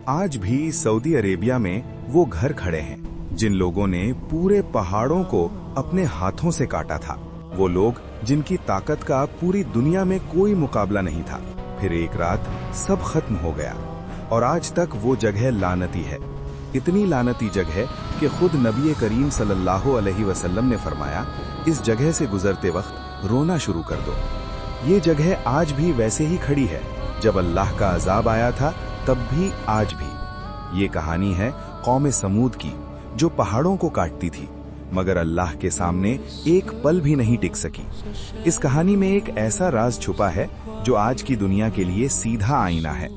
आज भी Saudi Arabia में वो घर खड़े हैं जिन लोगों ने पूरे पहाड़ों को अपने हाथों से काटा था। वो लोग जिनकी ताकत का पूरी दुनिया में कोई मुकाबला नहीं था। फिर एक रात सब खत्म हो गया और आज तक वो जगह लानती है। इतनी लानती जगह कि खुद नबी करीम सल्लल्लाहु अलैहि वसल्लम ने फरमाया, इस जगह से गुजरते वक्त रोना शुरू कर दो। ये जगह आज भी वैसे ही खड़ी है, जब अल्लाह का अजाब आया था तब भी आज भी। ये कहानी है कौम समूद की, जो पहाड़ों को काटती थी मगर अल्लाह के सामने एक पल भी नहीं टिक सकी। इस कहानी में एक ऐसा राज छुपा है जो आज की दुनिया के लिए सीधा आईना है,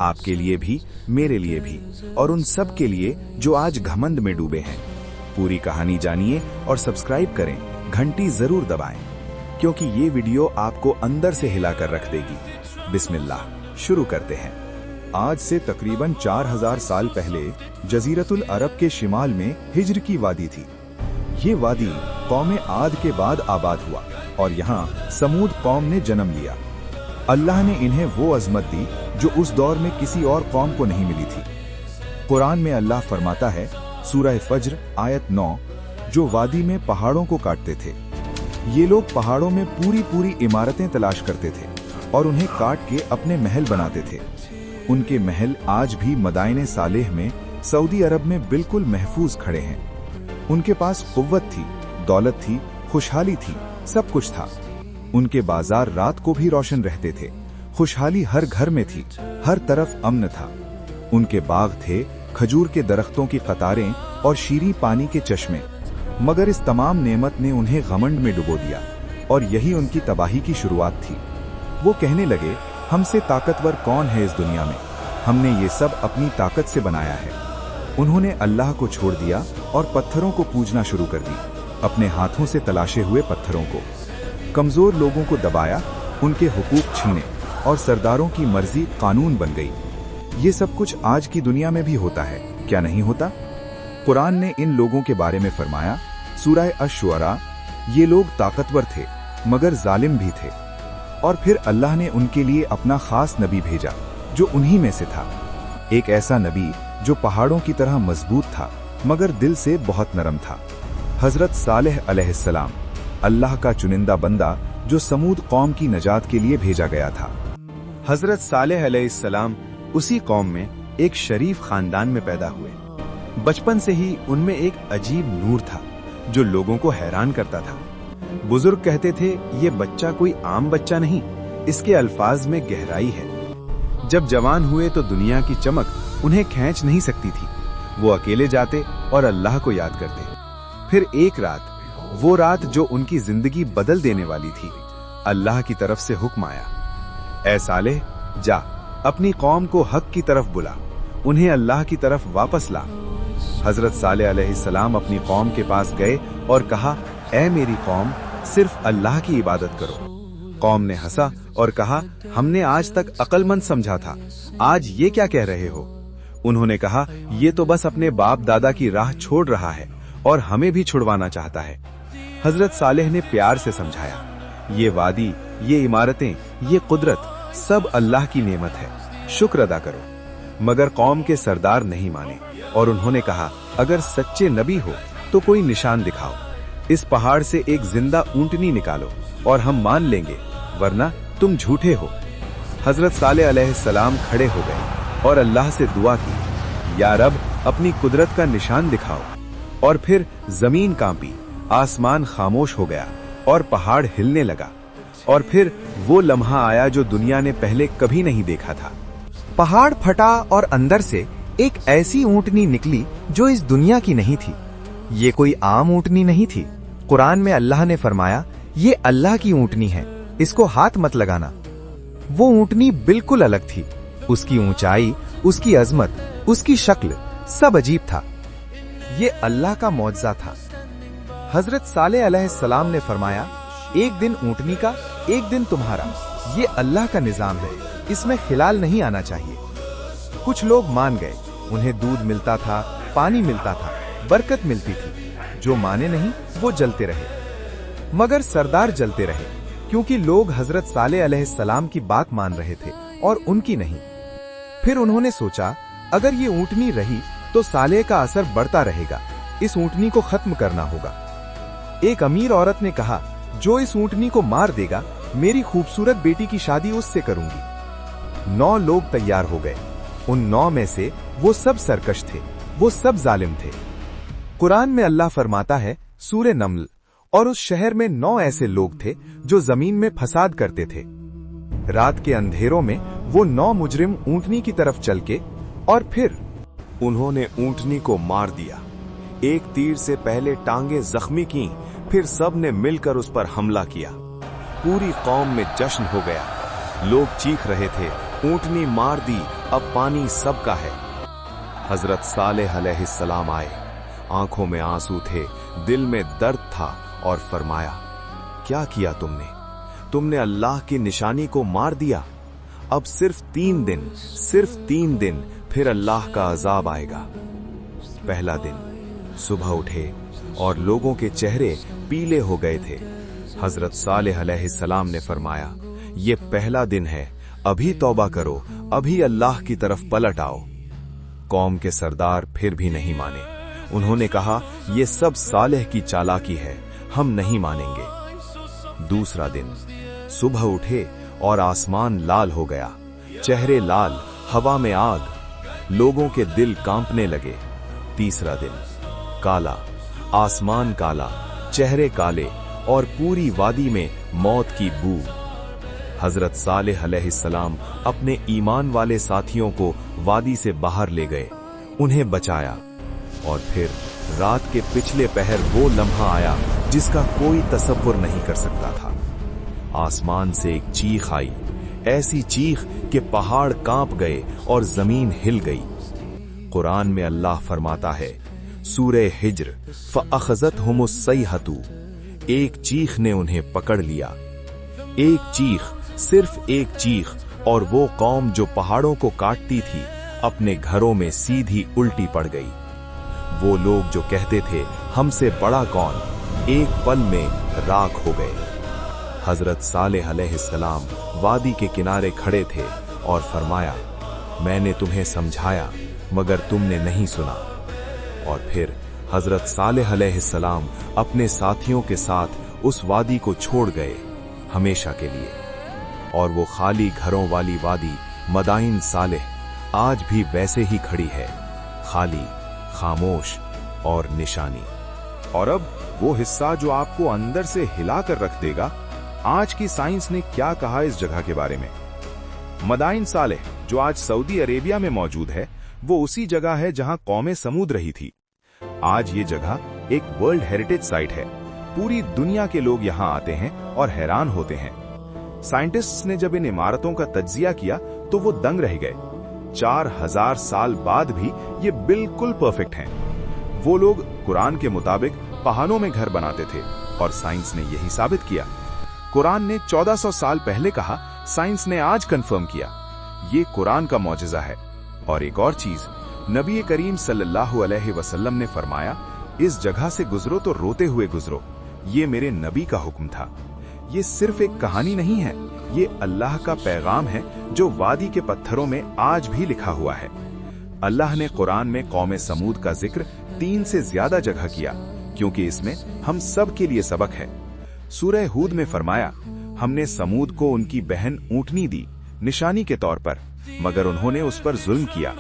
आपके लिए भी, मेरे लिए भी, और उन सब के लिए जो आज घमंड में डूबे हैं। पूरी कहानी जानिए और सब्सक्राइब करें, घंटी जरूर दबाएं, क्योंकि ये वीडियो आपको अंदर से हिलाकर रख देगी। बिस्मिल्लाह, शुरू करते हैं। आज से तकरीबन 4000 साल पहले जजीरतुल अरब के शिमाल में हिज्र की वादी थी। ये वादी कौम आद के बाद आबाद हुआ और यहाँ समूद कौम ने जन्म लिया। अल्लाह ने इन्हें वो अजमत दी जो उस दौर में किसी और कौम को नहीं मिली थी। कुरान में अल्लाह फरमाता है, सूरह फज्र आयत 9, जो वादी में पहाड़ों को काटते थे। ये लोग पहाड़ों में पूरी इमारतें तलाश करते थे और उन्हें काट के अपने महल बनाते थे। उनके महल आज भी मदाइने सालेह में सऊदी अरब में बिल्कुल महफूज खड़े हैं। उनके पास कुव्वत थी, दौलत थी, खुशहाली थी, सब कुछ था। उनके बाजार रात को भी रोशन रहते थे। खुशहाली हर घर में थी, हर तरफ अमन था। उनके बाग थे, खजूर के दरख्तों की कतारें और शीरी पानी के चश्मे। मगर इस तमाम नेमत ने उन्हें घमंड में डुबो दिया और यही उनकी तबाही की शुरुआत थी। वो कहने लगे, हमसे ताकतवर कौन है इस दुनिया में? हमने ये सब अपनी ताकत से बनाया है। उन्होंने अल्लाह को छोड़ दिया और पत्थरों को पूजना शुरू कर दी, अपने हाथों से तलाशे हुए पत्थरों को। कमजोर लोगों को दबाया, उनके हुकूक छीने और सरदारों की मर्जी कानून बन गई। ये सब कुछ आज की दुनिया में भी होता है, क्या नहीं होता? कुरान ने इन लोगों के बारे में फरमाया, सूरह अश-शुअरा, ये लोग ताकतवर थे मगर जालिम भी थे। और फिर अल्लाह ने उनके लिए अपना खास नबी भेजा जो उन्हीं में से था। एक ऐसा नबी जो पहाड़ों की तरह मजबूत था मगर दिल से बहुत नरम था। हजरत सालेह अलैहिस्सलाम, अल्लाह का चुनिंदा बंदा जो समूद कौम की नजात के लिए भेजा गया था। हजरत सालेह अलैहिस्सलाम उसी कौम में एक शरीफ खानदान में पैदा हुए। बचपन से ही उनमें एक अजीब नूर था जो लोगों को हैरान करता था। बुजुर्ग कहते थे, ये बच्चा कोई आम बच्चा नहीं, इसके अल्फाज में गहराई है। जब जवान हुए तो दुनिया की चमक उन्हें खींच नहीं सकती थी। वो अकेले जाते और अल्लाह को याद करते। फिर एक रात, वो रात जो उनकी जिंदगी बदल देने वाली थी, अल्लाह की तरफ से हुक्म आया, ऐ सालेह, जा अपनी कौम को हक की तरफ बुला, उन्हें अल्लाह की तरफ वापस ला। हजरत सालेह अलैहिस्सलाम अपनी कौम के पास गए और कहा, ऐ मेरी कौम, सिर्फ अल्लाह की इबादत करो। कौम ने हंसा और कहा, हमने आज तक अक्लमंद समझा था, आज ये क्या कह रहे हो? उन्होंने कहा, ये तो बस अपने बाप दादा की राह छोड़ रहा है और हमें भी छुड़वाना चाहता है। हजरत सालेह ने प्यार से समझाया, ये वादी, ये इमारतें, ये कुदरत सब अल्लाह की नेमत है, शुक्र अदा करो। मगर कौम के सरदार नहीं माने और उन्होंने कहा, अगर सच्चे नबी हो तो कोई निशान दिखाओ, इस पहाड़ से एक जिंदा ऊंटनी निकालो और हम मान लेंगे, वरना तुम झूठे हो। हजरत सालेह अलैहिस्सलाम खड़े हो गए और अल्लाह से दुआ की, या रब, अपनी कुदरत का निशान दिखाओ। और फिर जमीन कांपी, आसमान खामोश हो गया और पहाड़ हिलने लगा। और फिर वो लम्हा आया जो दुनिया ने पहले कभी नहीं देखा था। पहाड़ फटा और अंदर से एक ऐसी ऊंटनी निकली जो इस दुनिया की नहीं थी। ये कोई आम ऊंटनी नहीं थी। कुरान में अल्लाह ने फरमाया, ये अल्लाह की ऊंटनी है, इसको हाथ मत लगाना। वो ऊंटनी बिल्कुल अलग थी। उसकी ऊंचाई, उसकी अजमत, उसकी शक्ल, सब अजीब था। ये अल्लाह का मौजज़ा था। हजरत सालेह अलैहिस्सलाम ने फरमाया, एक दिन ऊंटनी का, एक दिन तुम्हारा, ये अल्लाह का निजाम है, इसमें खिलाल नहीं आना चाहिए। कुछ लोग मान गए, उन्हें दूध मिलता था, पानी मिलता था, बरकत मिलती थी। जो माने नहीं वो जलते रहे। मगर सरदार जलते रहे, क्योंकि लोग हजरत सालेह अलैहिस्सलाम की बात मान रहे थे और उनकी नहीं। फिर उन्होंने सोचा, अगर ये ऊँटनी रही तो सालेह का असर बढ़ता रहेगा, इस ऊँटनी को खत्म करना होगा। एक अमीर औरत ने कहा, जो इस ऊँटनी को मार देगा, मेरी खूबसूरत बेटी की शादी उससे करूंगी। 9 लोग तैयार हो गए। उन 9 में से वो सब सरकश थे, वो सब जालिम थे। कुरान में अल्लाह फरमाता है, सूरे नम्ल, और उस शहर में 9 ऐसे लोग थे जो जमीन में फसाद करते थे। रात के अंधेरों में वो 9 मुजरिम ऊँटनी की तरफ चल के और फिर उन्होंने ऊँटनी को मार दिया। एक तीर से पहले टांगे जख्मी की, फिर सब ने मिलकर उस पर हमला किया। पूरी कौम में जश्न हो गया। लोग चीख रहे थे, ऊँटनी मार दी, अब पानी सबका है। हजरत सालेह अलैहिस्सलाम आए। आंखों में आंसू थे, दिल में दर्द था, और फरमाया, क्या किया तुमने? तुमने अल्लाह की निशानी को मार दिया। अब सिर्फ 3 दिन, सिर्फ 3 दिन, फिर अल्लाह का अजाब आएगा। पहला दिन, सुबह उठे और लोगों के चेहरे पीले हो गए थे। हजरत सालेह अलैहिस्सलाम ने फरमाया, ये पहला दिन है, अभी तौबा करो, अभी अल्लाह की तरफ पलट आओ। कौम के सरदार फिर भी नहीं माने। उन्होंने कहा, ये सब सालेह की चालाकी है, हम नहीं मानेंगे। दूसरा दिन, सुबह उठे और आसमान लाल हो गया, चेहरे लाल, हवा में आग, लोगों के दिल कांपने लगे। तीसरा दिन, काला, आसमान काला, चेहरे काले, और पूरी वादी में मौत की बू। हजरत सालेह अलैहिस्सलाम अपने ईमान वाले साथियों को वादी से बाहर ले गए, उन्हें बचाया। और फिर रात के पिछले पहर वो लम्हा आया जिसका कोई तसव्वुर नहीं कर सकता था। आसमान से एक चीख आई, ऐसी चीख कि पहाड़ कांप गए और जमीन हिल गई। कुरान में अल्लाह फरमाता है, सूरे हिज्र, फ़अख़ज़तहुमुस सैहतु, एक चीख ने उन्हें पकड़ लिया। एक चीख, सिर्फ एक चीख, और वो कौम जो पहाड़ों को काटती थी अपने घरों में सीधी उल्टी पड़ गई। वो लोग जो कहते थे, हमसे बड़ा कौन, एक पल में राख हो गए। हजरत सालेह अलैहिस्सलाम वादी के किनारे खड़े थे और फरमाया, मैंने तुम्हें समझाया मगर तुमने नहीं सुना। और फिर हजरत सालेह अलैहिस्सलाम अपने साथियों के साथ उस वादी को छोड़ गए हमेशा के लिए। और वो खाली घरों वाली वादी मदाइन सालेह आज भी वैसे ही खड़ी है, खाली, खामोश और निशानी। और अब वो हिस्सा जो आपको अंदर से हिला कर रख देगा, आज की साइंस ने क्या कहा इस जगह के बारे में। मदाइन सालेह जो आज सऊदी अरेबिया में मौजूद है, वो उसी जगह है जहां कौमें समूद रही थी। आज ये जगह एक वर्ल्ड हेरिटेज साइट है। पूरी दुनिया के लोग यहां आते हैं और हैरान होते हैं। साइंटिस्ट्स ने जब इन इमारतों का तज्जिया किया तो वो दंग रह गए। 4000 साल बाद भी ये बिल्कुल परफेक्ट हैं। वो लोग कुरान के मुताबिक पहाड़ों में घर बनाते थे और साइंस ने यही साबित किया। कुरान ने 1400 साल पहले कहा, साइंस ने आज कंफर्म किया। ये कुरान का मौजिजा है। और एक और चीज, नबी करीम सल्लल्लाहु अलैहि वसल्लम ने फरमाया, इस जगह से गुजरो तो रोते हुए गुजरो। ये मेरे नबी का हुक्म था। ये सिर्फ एक कहानी नहीं है, ये अल्लाह का पैगाम है जो वादी के पत्थरों में आज भी लिखा हुआ है। अल्लाह ने कुरान में कौम समूद का जिक्र 3 से ज्यादा जगह किया, क्योंकि इसमें हम सब के लिए सबक है। सूरह हूद में फरमाया, हमने समूद को उनकी बहन ऊँटनी दी निशानी के तौर पर, मगर उन्होंने उस पर जुल्म किया।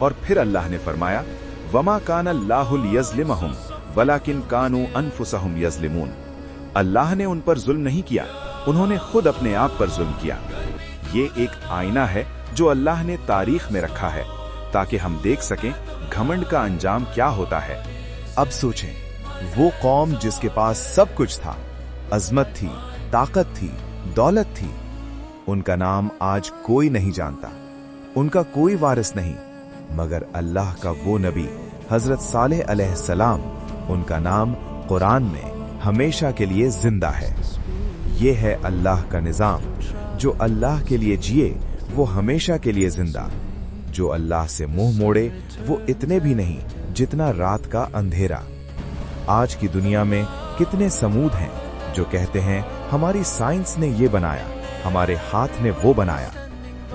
और फिर अल्लाह ने फरमाया, वमा कान अल्लाहु लियज़लिमहुम वलाकिन कानू अनफुसहुम यज़लिमून। अल्लाह ने उन पर जुल्म नहीं किया, उन्होंने खुद अपने आप पर जुल्म किया। ये एक आईना है जो अल्लाह ने तारीख में रखा है, ताकि हम देख सकें घमंड का अंजाम क्या होता है। अब सोचें, वो कौम जिसके पास सब कुछ था, अजमत थी, ताकत थी, दौलत थी, उनका नाम आज कोई नहीं जानता, उनका कोई वारिस नहीं, मगर अल्लाह का वो नबी हजरत सालेह अलैहिस्सलाम, उनका नाम कुरान में हमेशा के लिए जिंदा है। ये है अल्लाह का निजाम, जो अल्लाह के लिए जिए वो हमेशा के लिए जिंदा, जो अल्लाह से मुंह मोड़े वो इतने भी नहीं जितना रात का अंधेरा। आज की दुनिया में कितने समूद हैं जो कहते हैं हमारी साइंस ने ये बनाया, हमारे हाथ ने वो बनाया।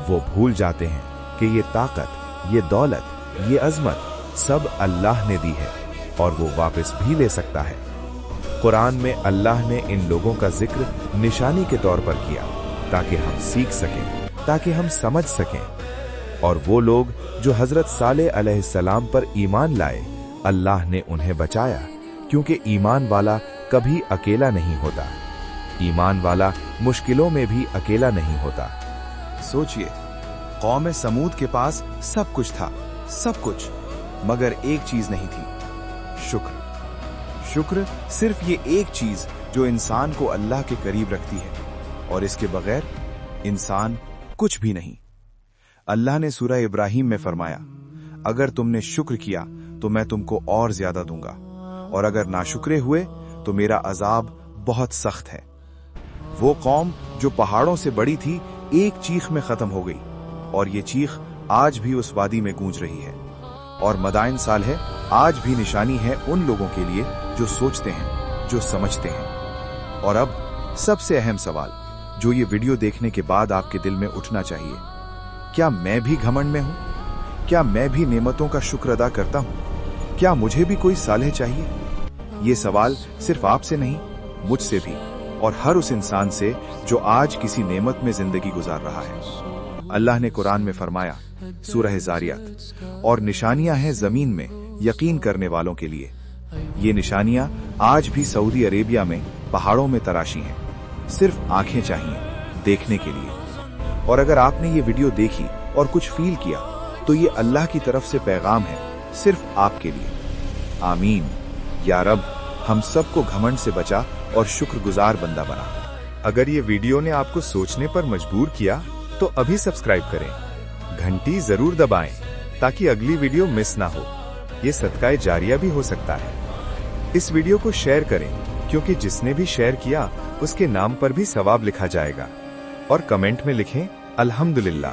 वो भूल जाते हैं कि ये ताकत, ये दौलत, ये अजमत सब अल्लाह ने दी है और वो वापस भी ले सकता है। कुरान में अल्लाह ने इन लोगों का जिक्र निशानी के तौर पर किया ताकि हम सीख सकें, ताकि हम समझ सकें। और वो लोग जो हजरत सालेह अलैहिस्सलाम पर ईमान लाए, अल्लाह ने उन्हें बचाया, क्योंकि ईमान वाला कभी अकेला नहीं होता। ईमान वाला मुश्किलों में भी अकेला नहीं होता। सोचिए, कौम समूद के पास सब कुछ था, सब कुछ, मगर एक चीज नहीं थी, शुक्र। शुक्र सिर्फ ये एक चीज जो इंसान को अल्लाह के करीब रखती है, और इसके बगैर इंसान कुछ भी नहीं। अल्लाह ने सूरह इब्राहिम में फरमाया, अगर तुमने शुक्र किया तो मैं तुमको और ज्यादा दूंगा, और अगर नाशुक्रे हुए तो मेरा अजाब बहुत सख्त है। वो कौम जो पहाड़ों से बड़ी थी, एक चीख में खत्म हो गई, और ये चीख आज भी उस वादी में गूंज रही है। और मदाइन सालेह आज भी निशानी है उन लोगों के लिए जो सोचते हैं, जो समझते हैं। और अब सबसे अहम सवाल जो ये वीडियो देखने के बाद आपके दिल में उठना चाहिए, क्या मैं भी घमंड में हूं? क्या मैं भी नेमतों का शुक्र अदा करता हूं? क्या मुझे भी कोई सालेह चाहिए? ये सवाल सिर्फ आपसे नहीं, मुझसे भी, और हर उस इंसान से जो आज किसी नेमत में जिंदगी गुजार रहा है। अल्लाह ने कुरान में फरमाया, सूरह ज़ारियात, और निशानियां हैं जमीन में यकीन करने वालों के लिए। ये निशानियां आज भी सऊदी अरेबिया में पहाड़ों में तराशी हैं, सिर्फ आंखें चाहिए देखने के लिए। और अगर आपने ये वीडियो देखी और कुछ फील किया तो ये अल्लाह की तरफ से पैगाम है, सिर्फ आपके लिए। आमीन या रब, हम सबको घमंड से बचा और शुक्रगुजार बंदा बना। अगर ये वीडियो ने आपको सोचने पर मजबूर किया तो अभी सब्सक्राइब करें, घंटी जरूर दबाएं ताकि अगली वीडियो मिस ना हो। ये सदका जारिया भी हो सकता है। इस वीडियो को शेयर करें, क्योंकि जिसने भी शेयर किया उसके नाम पर भी सवाब लिखा जाएगा। और कमेंट में लिखें अल्हम्दुलिल्लाह,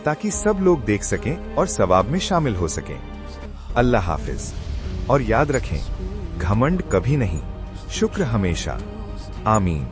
ताकि सब लोग देख सकें और सवाब में शामिल हो सकें। अल्लाह हाफिज। और याद रखें, घमंड कभी नहीं, शुक्र हमेशा। आमीन।